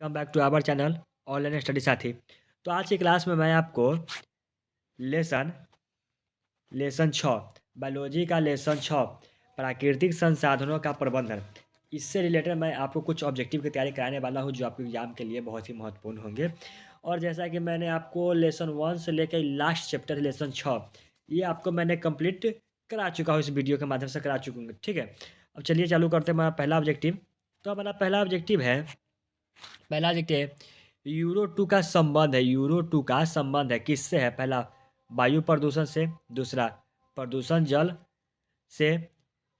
Come back to our channel online study Saathi. तो आज की क्लास में मैं आपको लेसन लेसन 6 बायोलॉजी का लेसन 6 प्राकृतिक संसाधनों का प्रबंधन, इससे रिलेटेड मैं आपको कुछ ऑब्जेक्टिव की तैयारी कराने वाला हूं जो आपके एग्जाम के लिए बहुत ही महत्वपूर्ण होंगे। और जैसा कि मैंने आपको लेसन 1 से लेकर लास्ट चैप्टर लेसन 6 ये आपको मैंने कंप्लीट करा चुका हूँ, इस वीडियो के माध्यम से करा चुका हूँ। ठीक है, अब चलिए चालू करते हैं हमारा पहला ऑब्जेक्टिव। तो हमारा पहला ऑब्जेक्टिव है, पहला देखते हैं यूरो टू का संबंध है। यूरो टू का संबंध है किससे है? पहला वायु प्रदूषण से, दूसरा प्रदूषण जल से,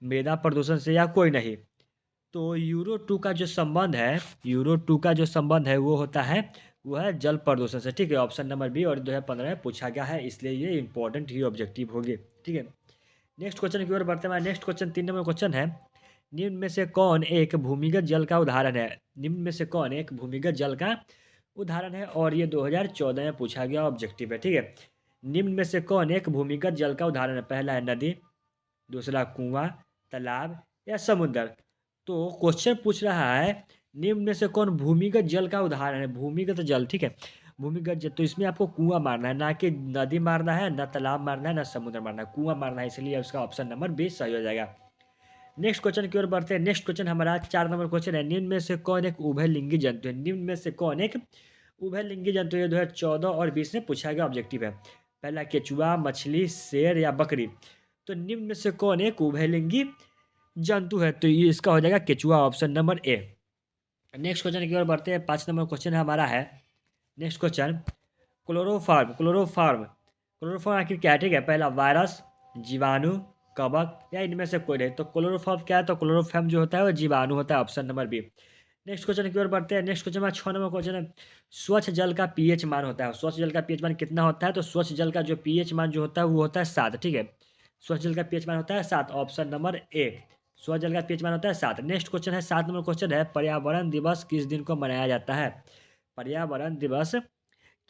मृदा प्रदूषण से, या कोई नहीं। तो यूरो टू का जो संबंध है, यूरो टू का जो संबंध है वो होता है, वो है जल प्रदूषण से। ठीक है, ऑप्शन नंबर बी, और 2015 में पूछा गया है, इसलिए ये इंपॉर्टेंट ही ऑब्जेक्टिव होगी। ठीक है, नेक्स्ट क्वेश्चन की ओर बढ़ते हैं। नेक्स्ट क्वेश्चन 3 नंबर क्वेश्चन है, निम्न में से कौन एक भूमिगत जल का उदाहरण है? निम्न में से कौन एक भूमिगत जल का उदाहरण है? और ये 2014 में पूछा गया ऑब्जेक्टिव है। ठीक है, निम्न में से कौन एक भूमिगत जल का उदाहरण है? पहला है नदी, दूसरा कुआं, तालाब, या समुद्र। तो क्वेश्चन पूछ रहा है निम्न में से कौन भूमिगत जल का उदाहरण है? भूमिगत जल, ठीक है, भूमिगत जल। तो इसमें आपको कुआं मारना है, ना कि नदी मारना है, ना तालाब मारना है, ना समुद्र मारना है, कुआं मारना है, इसलिए उसका ऑप्शन नंबर 20 सही हो जाएगा। नेक्स्ट क्वेश्चन की ओर बढ़ते हैं। नेक्स्ट क्वेश्चन हमारा 4 नंबर क्वेश्चन है, निम्न में से कौन एक उभयलिंगी जंतु है? निम्न में से कौन एक उभयलिंगी जंतु है? 2014 और 20 में पूछा गया ऑब्जेक्टिव है। पहला केचुआ, मछली, शेर, या बकरी। तो निम्न में से कौन एक उभयलिंगी जंतु है? तो ये इसका हो जाएगा केचुआ, option number A. Next question की ओर बढ़ते हैं। 5 नंबर क्वेश्चन हमारा है, नेक्स्ट क्वेश्चन क्लोरोफॉर्म। क्लोरोफॉर्म आखिर क्या है? ठीक है, पहला वायरस, जीवाणु, कवक, या इनमें से कोई नहीं। तो क्लोरोफॉर्म क्या है? तो क्लोरोफॉर्म जो होता है वो जीवाणु होता है, option number B. Next question की ओर बढ़ते हैं। नेक्स्ट क्वेश्चन में 6 नंबर क्वेश्चन है, स्वच्छ जल का पीएच मान होता है। स्वच्छ जल का पीएच मान कितना होता है? तो स्वच्छ जल का जो पीएच मान जो होता है वो होता है 7। ठीक है, स्वच्छ जल का पीएच मान होता है 7, ऑप्शन नंबर ए। स्वच्छ जल का पीएच मान होता है 7। नेक्स्ट क्वेश्चन है, 7 नंबर क्वेश्चन है, पर्यावरण दिवस किस दिन को मनाया जाता है? पर्यावरण दिवस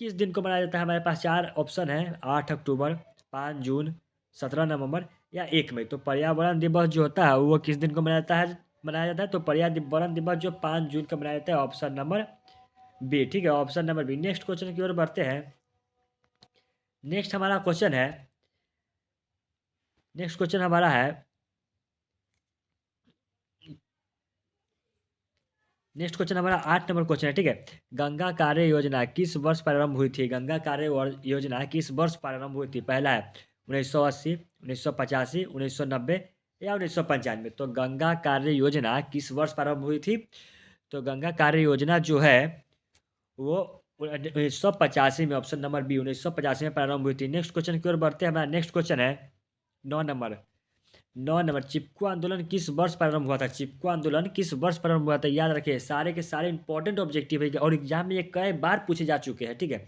किस दिन को मनाया जाता है? हमारे पास 4 ऑप्शन है, 8 अक्टूबर, 5 जून, 17 नवंबर, या 1 मई। तो पर्यावरण दिवस जो होता है वो किस दिन को मनाया जाता है? तो पर्यावरण दिवस जो 5 जून को मनाया जाता है, ऑप्शन नंबर बी। ठीक है, option number B. Next question की ओर बढ़ते हैं। नेक्स्ट हमारा क्वेश्चन है, नेक्स्ट क्वेश्चन हमारा है, नेक्स्ट क्वेश्चन हमारा 8 नंबर क्वेश्चन है। ठीक है, गंगा कार्य योजना किस वर्ष प्रारंभ हुई थी? गंगा कार्य योजना किस वर्ष प्रारंभ हुई थी? पहला है 1980, 1985, 1990, या 1995। तो गंगा कार्य योजना किस वर्ष प्रारंभ हुई थी? तो गंगा कार्य योजना जो है वो 1985 में, ऑप्शन नंबर बी, 1985 में प्रारंभ हुई थी। नेक्स्ट क्वेश्चन की ओर बढ़ते हैं। हमारा नेक्स्ट क्वेश्चन है 9 नंबर। 9 नंबर, चिपको आंदोलन किस वर्ष प्रारंभ हुआ था? चिपको आंदोलन किस वर्ष प्रारंभ हुआ था? याद रखिए, सारे के सारे इंपॉर्टेंट ऑब्जेक्टिव है और एग्जाम में ये कई बार पूछे जा चुके हैं। ठीक है,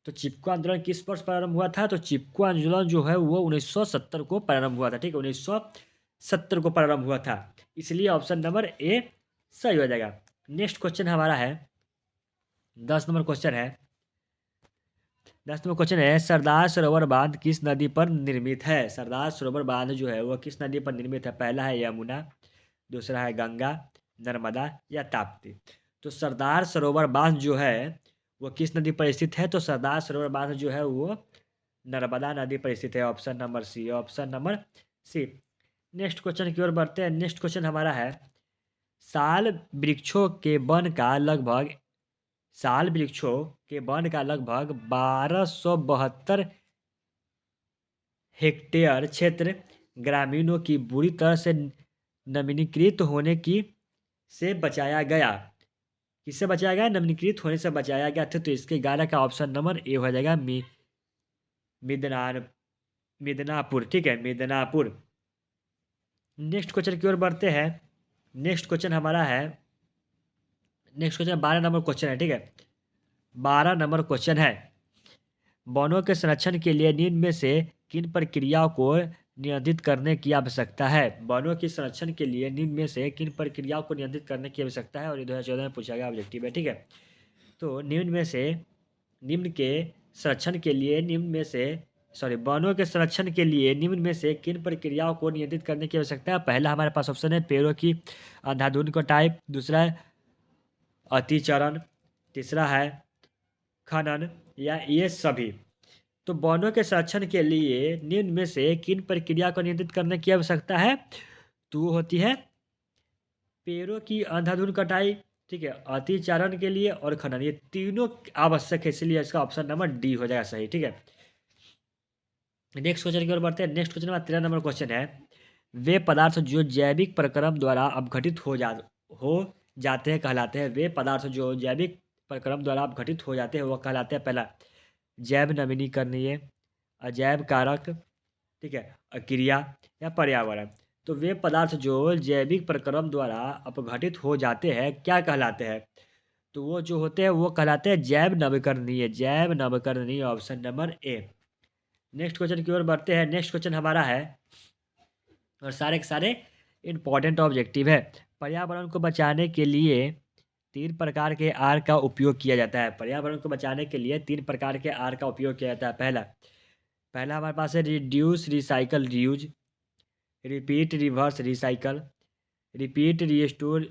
तो चिपको आंदोलन किस वर्ष प्रारंभ हुआ था? तो चिपको आंदोलन जो है वो 1970 को प्रारंभ हुआ था। ठीक है, 1970 को प्रारंभ हुआ था, इसलिए ऑप्शन नंबर ए सही हो जाएगा। नेक्स्ट क्वेश्चन हमारा है 10 नंबर क्वेश्चन है। 10 नंबर क्वेश्चन है, सरदार सरोवर बांध किस नदी पर निर्मित है? सरदार सरोवर बांध जो है वो किस नदी पर निर्मित है? पहला है यमुना, दूसरा है गंगा, नर्मदा, या ताप्ती। तो सरदार सरोवर बांध जो है वो किस नदी पर स्थित है? तो सरदार सरोवर बांध जो है वो नर्मदा नदी पर स्थित है, option number C, option number C. Next question की ओर बढ़ते हैं। नेक्स्ट क्वेश्चन हमारा है, साल वृक्षों के वन का लगभग साल वृक्षों के वन का लगभग 1272 हेक्टेयर क्षेत्र ग्रामीणों की बुरी तरह से नवीनीकृत होने की से बचाया गया। किससे बचाया गया? नवीनीकृत होने से बचाया गया था। तो इसके 11 का ऑप्शन नंबर ए हो जाएगा, मिदनान मिदनापुर। ठीक है, मिदनापुर। नेक्स्ट क्वेश्चन की ओर बढ़ते हैं। नेक्स्ट क्वेश्चन हमारा है, नेक्स्ट क्वेश्चन 12 नंबर क्वेश्चन है। ठीक है, 12 नंबर क्वेश्चन है, वनों के संरक्षण के लिए निम्न में से किन प्रक्रियाओं को नियंत्रित करने की आवश्यकता है? वनों के संरक्षण के लिए निम्न में से किन प्रक्रियाओं को नियंत्रित करने की आवश्यकता है? और ये 2014 में पूछा गया ऑब्जेक्टिव है। ठीक है, तो निम्न के संरक्षण के लिए निम्न में से वनों के संरक्षण के लिए निम्न में से किन प्रक्रियाओं को नियंत्रित करने की आवश्यकता है? पहला हमारे पास ऑप्शन है पेड़ों की अंधाधुंध कटाई, दूसरा है अतिचरण, तीसरा है खनन, या ये सभी। तो वनों के संरक्षण के लिए निम्न में से किन प्रक्रिया को नियंत्रित करने की आवश्यकता है? तो वो होती है पेड़ों की अंधाधुंध कटाई, ठीक है, अतिचारण के लिए और खनन, ये तीनों आवश्यक है, इसलिए इसका ऑप्शन नंबर डी हो जाएगा सही, ठीक है। नेक्स्ट क्वेश्चन की ओर बढ़ते हैं। नेक्स्ट क्वेश्चन में 13 नंबर क्वेश्चन है, वे पदार्थ जो जैविक प्रक्रम द्वारा अपघटित हो जाते हैं कहलाते हैं। वे पदार्थ जो जैविक प्रक्रम द्वारा अपघटित हो जाते हैं वो कहलाते हैं, पहला जैव नवीनीकरणीय, अजैव कारक, ठीक है, अक्रिया या पर्यावरण। तो वे पदार्थ जो जैविक प्रक्रम द्वारा अपघटित हो जाते हैं क्या कहलाते हैं? तो वो जो होते हैं वो कहलाते हैं जैव नवीकरणीय, जैव नवीकरणीय, option number A. Next question की ओर बढ़ते हैं। नेक्स्ट क्वेश्चन हमारा है, और सारे के सारे इंपॉर्टेंट ऑब्जेक्टिव है। पर्यावरण को बचाने के लिए 3 प्रकार के आर का उपयोग किया जाता है। पर्यावरण को बचाने के लिए 3 प्रकार के आर का उपयोग किया जाता है। पहला पहला हमारे पास है reduce, recycle, reuse, repeat, reverse, recycle, repeat, restore,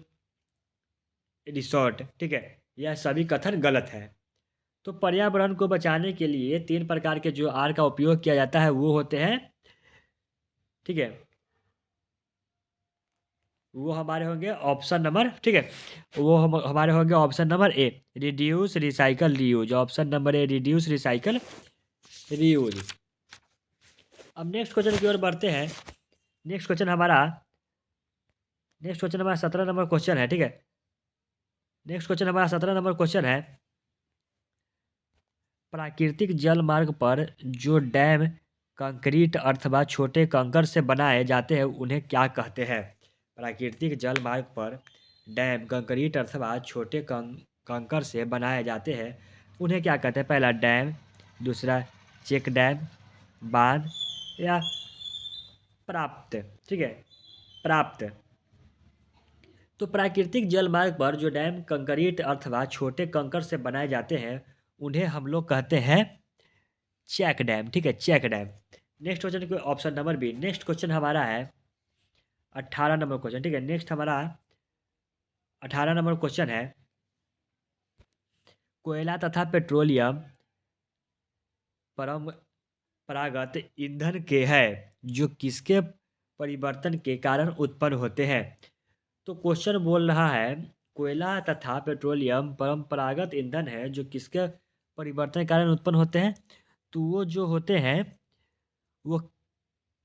resort, ठीक है। यह सभी कथन गलत है। तो पर्यावरण को बचाने के लिए 3 प्रकार के जो आर का उपयोग किया जाता है वो होते हैं, ठीक है, वो हमारे होंगे ऑप्शन नंबर, ठीक है, वो हमारे होंगे ऑप्शन नंबर ए, reduce, recycle, reuse, option number ए, रिड्यूस, रिसाइकल, रीयूज। अब नेक्स्ट क्वेश्चन की ओर बढ़ते हैं। नेक्स्ट क्वेश्चन हमारा 17 नंबर क्वेश्चन है, ठीक है। नेक्स्ट क्वेश्चन हमारा 17 नंबर क्वेश्चन है, प्राकृतिक जल मार्ग पर जो डैम कंक्रीट अथवा छोटे कंकर से बनाए जाते हैं उन्हें क्या कहते हैं? प्राकृतिक जल मार्ग पर डैम कंक्रीट अथवा छोटे कंकर से बनाए जाते हैं उन्हें क्या कहते हैं? पहला डैम, दूसरा चेक डैम, बांध या प्राप्त, ठीक है, प्राप्त। तो प्राकृतिक जल मार्ग पर जो डैम कंक्रीट अथवा छोटे कंकर से बनाए जाते हैं उन्हें हम लोग कहते हैं चेक डैम, ठीक है, चेक डैम। नेक्स्ट क्वेश्चन को option number B. Next question हमारा है 18 नंबर क्वेश्चन, ठीक है। नेक्स्ट हमारा 18 नंबर क्वेश्चन है, कोयला तथा पेट्रोलियम परंपरागत ईंधन के हैं जो किसके परिवर्तन के कारण उत्पन्न होते हैं? तो क्वेश्चन बोल रहा है कोयला तथा पेट्रोलियम परंपरागत ईंधन है जो किसके परिवर्तन के कारण उत्पन्न होते हैं? तो वो जो होते हैं वो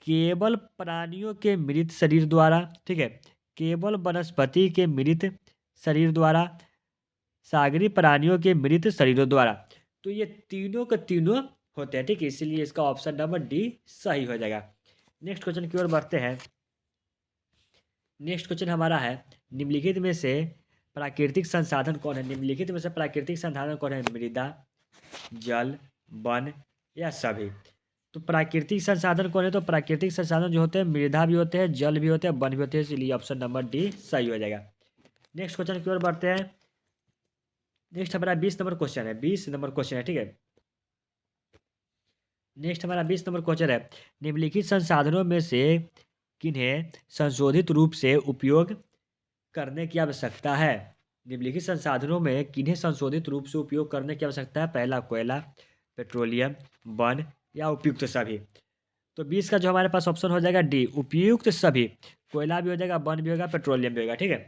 केवल प्राणियों के मृत शरीर द्वारा, ठीक है, केवल वनस्पति के मृत शरीर द्वारा, सागरी प्राणियों के मृत शरीरों द्वारा। तो ये तीनों के तीनों होते हैं, ठीक है, इसलिए इसका ऑप्शन नंबर डी सही हो जाएगा। नेक्स्ट क्वेश्चन की ओर बढ़ते हैं। नेक्स्ट क्वेश्चन हमारा है, निम्नलिखित में से प्राकृतिक संसाधन कौन है? निम्नलिखित में से प्राकृतिक संसाधन कौन है? मृदा, जल, वन या सभी। तो प्राकृतिक संसाधन कौन है? तो प्राकृतिक संसाधन जो होते हैं मृदा भी होते हैं, जल भी होते हैं, वन भी होते हैं, इसलिए ऑप्शन नंबर डी सही हो जाएगा। नेक्स्ट क्वेश्चन की ओर बढ़ते हैं। नेक्स्ट हमारा 20 नंबर क्वेश्चन है, 20 नंबर क्वेश्चन है, ठीक है। नेक्स्ट हमारा 20 नंबर क्वेश्चन है, निम्नलिखित संसाधनों में से किन्हें संशोधित रूप से उपयोग करने की आवश्यकता है? निम्नलिखित संसाधनों में किन्हें संशोधित रूप से उपयोग करने की आवश्यकता है? पहला कोयला, पेट्रोलियम, वन या उपयुक्त सभी। तो 20 का जो हमारे पास ऑप्शन हो जाएगा डी, उपयुक्त सभी। कोयला भी हो जाएगा, वन भी होगा, पेट्रोलियम भी होगा, ठीक है।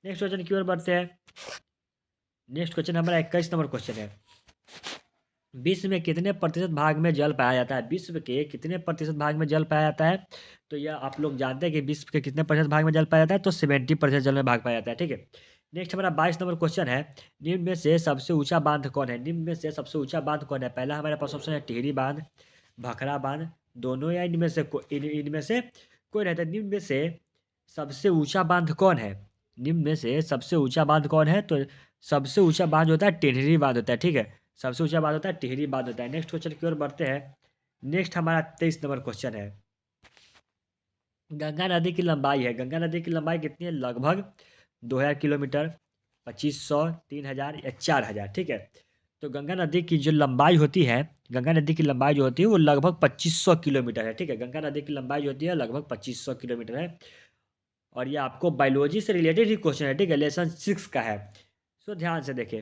नेक्स्ट क्वेश्चन की ओर बढ़ते हैं। नेक्स्ट क्वेश्चन हमारा 21 नंबर क्वेश्चन है, विश्व में कितने प्रतिशत भाग में जल पाया जाता है? विश्व के कितने प्रतिशत भाग में जल पाया जाता है? तो यह आप लोग जानते हैं कि विश्व के कितने प्रतिशत भाग में जल पाया जाता है? तो 70% जल में भाग पाया जाता है, ठीक है। नेक्स्ट हमारा 22 नंबर क्वेश्चन है, निम्न में से सबसे ऊंचा बांध कौन है? निम्न में से सबसे ऊंचा बांध कौन है? पहला हमारे पास ऑप्शन है टिहरी बांध, भखरा बांध, दोनों या इनमें से कोई रहता है। निम्न में से सबसे ऊंचा बांध कौन है? निम्न में से सबसे ऊंचा बांध कौन है? तो सबसे ऊंचा बांध होता है टिहरी बांध होता है, ठीक है, सबसे ऊंचा बांध होता है टिहरी बांध होता है। नेक्स्ट क्वेश्चन की ओर बढ़ते हैं। नेक्स्ट हमारा 23 नंबर क्वेश्चन है, गंगा नदी की लंबाई है, गंगा नदी की लंबाई कितनी है? लगभग 2000 किलोमीटर, 2500, 3000 या 4000, ठीक है। तो गंगा नदी की जो लंबाई होती है, गंगा नदी की लंबाई जो होती है वो लगभग 2500 किलोमीटर है, ठीक है। गंगा नदी की लंबाई जो होती है लगभग 2500 किलोमीटर है। और ये आपको बायोलॉजी से रिलेटेड ही क्वेश्चन है, ठीक है, लेसन 6 का है। सो ध्यान से देखें,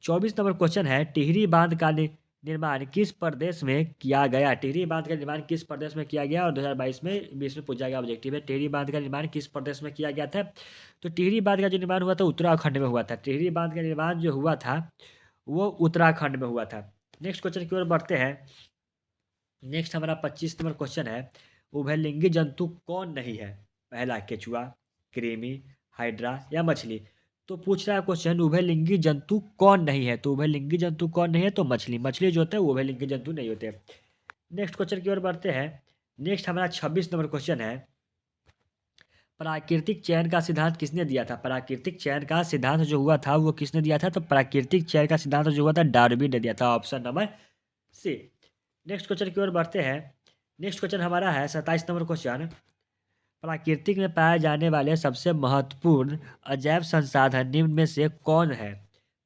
24 नंबर क्वेश्चन है, टिहरी बांध का निर्माण किस प्रदेश में किया गया? टिहरी बांध का निर्माण किस प्रदेश में किया गया? और 2022 में 20 में पूछा गया ऑब्जेक्टिव है, टिहरी बांध का निर्माण किस प्रदेश में किया गया था? तो टिहरी बांध का जो निर्माण हुआ था उत्तराखंड में हुआ था। टिहरी बांध का निर्माण जो हुआ था वो उत्तराखंड में हुआ था। नेक्स्ट क्वेश्चन की ओर बढ़ते हैं। नेक्स्ट हमारा 25 नंबर क्वेश्चन है, उभयलिंगी जंतु कौन नहीं है? पहला केचुआ, कृमि, हाइड्रा या मछली। तो पूछ रहा है क्वेश्चन, उभयलिंगी जंतु कौन नहीं है? तो उभयलिंगी जंतु कौन नहीं है? तो मछली। मछली जो होते हैं वो उभयलिंगी जंतु नहीं होते। नेक्स्ट क्वेश्चन की ओर बढ़ते हैं। नेक्स्ट हमारा 26 नंबर क्वेश्चन है, प्राकृतिक चयन का सिद्धांत किसने दिया था? प्राकृतिक चयन का सिद्धांत जो हुआ था वो किसने दिया था? तो प्राकृतिक चयन का सिद्धांत जो हुआ था डार्विन ने दिया था। Option number C. Next question की ओर बढ़ते हैं। नेक्स्ट क्वेश्चन हमारा है 27 नंबर क्वेश्चन, प्राकृतिक में पाए जाने वाले सबसे महत्वपूर्ण अजैव संसाधन निम्न में से कौन है?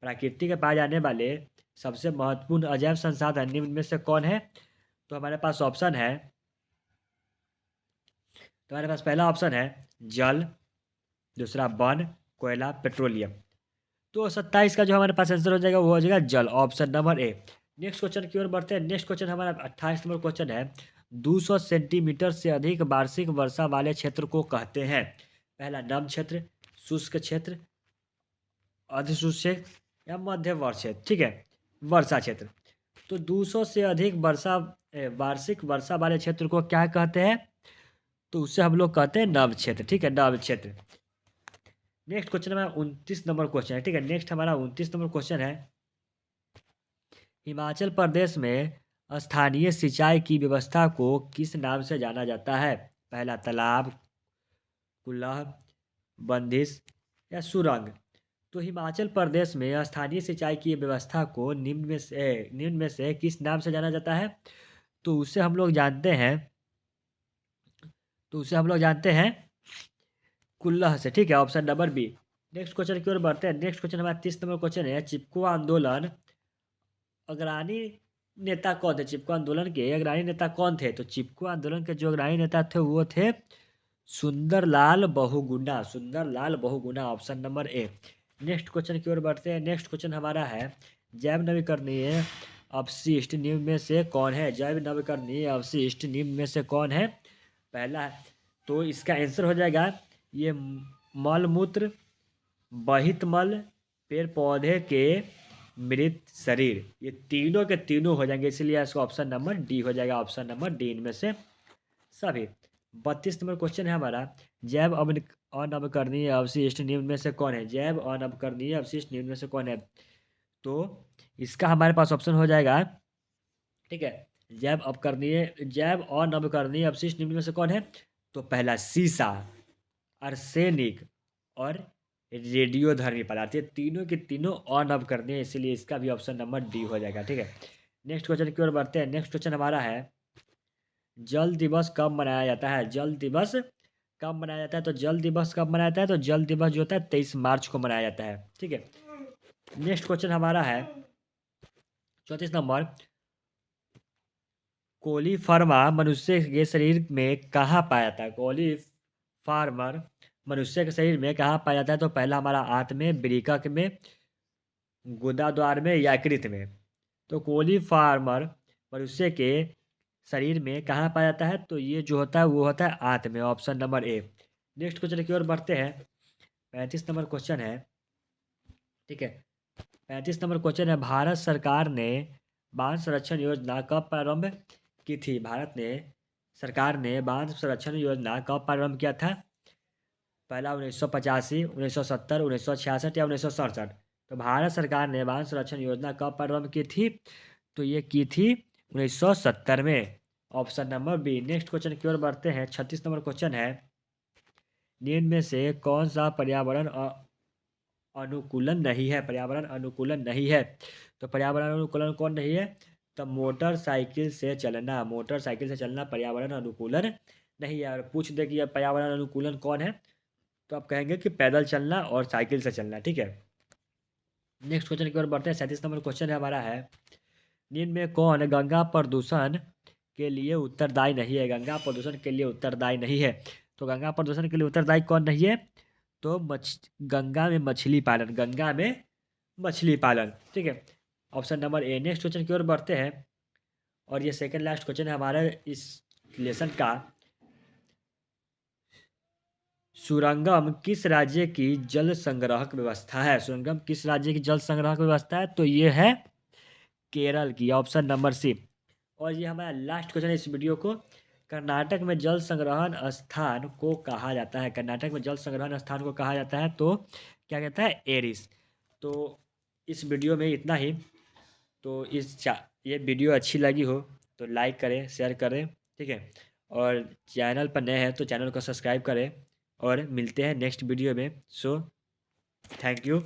प्राकृतिक में पाए जाने वाले सबसे महत्वपूर्ण अजैव संसाधन निम्न में से कौन है? तो हमारे पास ऑप्शन है, तो हमारे पास पहला ऑप्शन है जल, दूसरा वन, कोयला, पेट्रोलियम। तो 27 का जो हमारे पास आंसर हो जाएगा वो हो जाएगा जल, option number A. Next question की ओर बढ़ते हैं। नेक्स्ट क्वेश्चन हमारा 28 नंबर क्वेश्चन है, 200 सेंटीमीटर से अधिक वार्षिक वर्षा वाले क्षेत्र को कहते हैं? पहला नम क्षेत्र, शुष्क क्षेत्र, अधिशुष्क क्षेत्र या मध्य वर्षा क्षेत्र। ठीक है, वर्षा क्षेत्र। तो 200 से अधिक वार्षिक वर्षा वाले क्षेत्र को क्या कहते हैं? तो उससे हम लोग कहते हैं नम क्षेत्र। ठीक है, नम क्षेत्र। नेक्स्ट क्वेश्चन हमारा 29 नंबर क्वेश्चन है। ठीक है, नेक्स्ट हमारा 29 नंबर क्वेश्चन है, हिमाचल प्रदेश में स्थानीय सिंचाई की व्यवस्था को किस नाम से जाना जाता है? पहला तालाब, कुल्लह, बंदिश या सुरंग। तो हिमाचल प्रदेश में स्थानीय सिंचाई की व्यवस्था को निम्न में से किस नाम से जाना जाता है? तो उसे हम लोग जानते हैं, कुल्लह से। ठीक है, option number B. Next question की ओर बढ़ते हैं। नेक्स्ट क्वेश्चन हमारा 30 नंबर क्वेश्चन है, चिपको आंदोलन अग्रणी नेता कौन थे? चिपको आंदोलन के अग्रणी नेता कौन थे? तो चिपको आंदोलन के जो अग्रणी नेता थे वो थे Sunderlal Bahuguna. Sunderlal Bahuguna, option number A. Next question की ओर बढ़ते हैं। नेक्स्ट क्वेश्चन हमारा है, जैव नवीकरणीय अपशिष्ट निम्न में से कौन है? जैव नवीकरणीय अपशिष्ट निम्न में से कौन है? पहला, तो इसका आंसर हो जाएगा ये मल मूत्र, बहित मल, पेड़ पौधे के मृत शरीर। ये तीनों के तीनों हो जाएंगे, इसलिए इसका ऑप्शन नंबर डी हो जाएगा। ऑप्शन नंबर डी इनमें से सभी। 32 नंबर क्वेश्चन है हमारा, जैव अनवकरणीय अवशिष्ट निम्न में से कौन है? जैव अनवकरणीय अवशिष्ट निम्न में से कौन है? तो इसका हमारे पास ऑप्शन हो जाएगा, ठीक है, जैव अनवकरणीय अवशिष्ट निम्न में से कौन है? तो पहला सीसा, अर्सेनिक और रेडियोधर्मी पदार्थ। ये तीनों के तीनों अनवकरणीय, इसीलिए इसका भी ऑप्शन नंबर डी हो जाएगा। ठीक है, नेक्स्ट क्वेश्चन की ओर बढ़ते हैं। नेक्स्ट क्वेश्चन हमारा है, जल दिवस कब मनाया जाता है? जल दिवस कब मनाया जाता है? तो जल दिवस कब मनाया जाता है? तो जल दिवस जो होता है 23 मार्च को मनाया जाता है। ठीक है, नेक्स्ट क्वेश्चन हमारा है 34 नंबर, कोलीफार्मा मनुष्य के शरीर में कहाँ पाया जाता है? कोलीफार्मर मनुष्य के शरीर में कहाँ पाया जाता है? तो पहला हमारा आंत में, वृक्क में, गुदाद्वार में, यकृत में। तो कोलीफार्मर मनुष्य के शरीर में कहाँ पाया जाता है? तो ये जो होता है वो होता है आंत में, option number A. Next question की ओर बढ़ते हैं। 35 नंबर क्वेश्चन है, ठीक है, 35 नंबर क्वेश्चन है, भारत सरकार ने बांध संरक्षण योजना कब प्रारंभ की थी? सरकार ने बांध संरक्षण योजना कब प्रारंभ किया था? पहला 1985, 1970, 1966 या 1967। तो भारत सरकार ने बांध संरक्षण योजना कब प्रारंभ की थी? तो ये की थी 1970 में, option number B. Next question की ओर बढ़ते हैं। 36 नंबर क्वेश्चन है, निम्न में से कौन सा पर्यावरण अनुकूलन नहीं है? पर्यावरण अनुकूलन नहीं है। तो पर्यावरण अनुकूलन कौन नहीं है? तो मोटरसाइकिल से चलना पर्यावरण अनुकूलन नहीं है। और पूछ दे कि यह पर्यावरण अनुकूलन कौन है, तो आप कहेंगे कि पैदल चलना और साइकिल से चलना। ठीक है, नेक्स्ट क्वेश्चन की ओर बढ़ते हैं। 37 नंबर क्वेश्चन है हमारा है, निम्न में कौन गंगा प्रदूषण के लिए उत्तरदायी नहीं है? गंगा प्रदूषण के लिए उत्तरदायी नहीं है। तो गंगा प्रदूषण के लिए उत्तरदायी कौन नहीं है? तो गंगा में मछली पालन, गंगा में मछली पालन। ठीक है, option number A. Next question की ओर बढ़ते हैं और ये सेकंड लास्ट क्वेश्चन है हमारे इस लेसन का। सुरंगम किस राज्य की जल संग्रहक व्यवस्था है? सुरंगम किस राज्य की जल संग्रहक व्यवस्था है? तो ये है केरल की, ऑप्शन नंबर सी। और ये हमारा लास्ट क्वेश्चन है इस वीडियो को। कर्नाटक में जल संग्रहण स्थान को कहा जाता है? कर्नाटक में जल संग्रहण स्थान को कहा जाता है तो क्या कहता है? एरिस। तो इस वीडियो में इतना ही। तो ये वीडियो अच्छी लगी हो तो लाइक करें, शेयर करें। ठीक है, और चैनल पर नए हैं तो चैनल को सब्सक्राइब करें। और मिलते हैं नेक्स्ट वीडियो में। So thank you.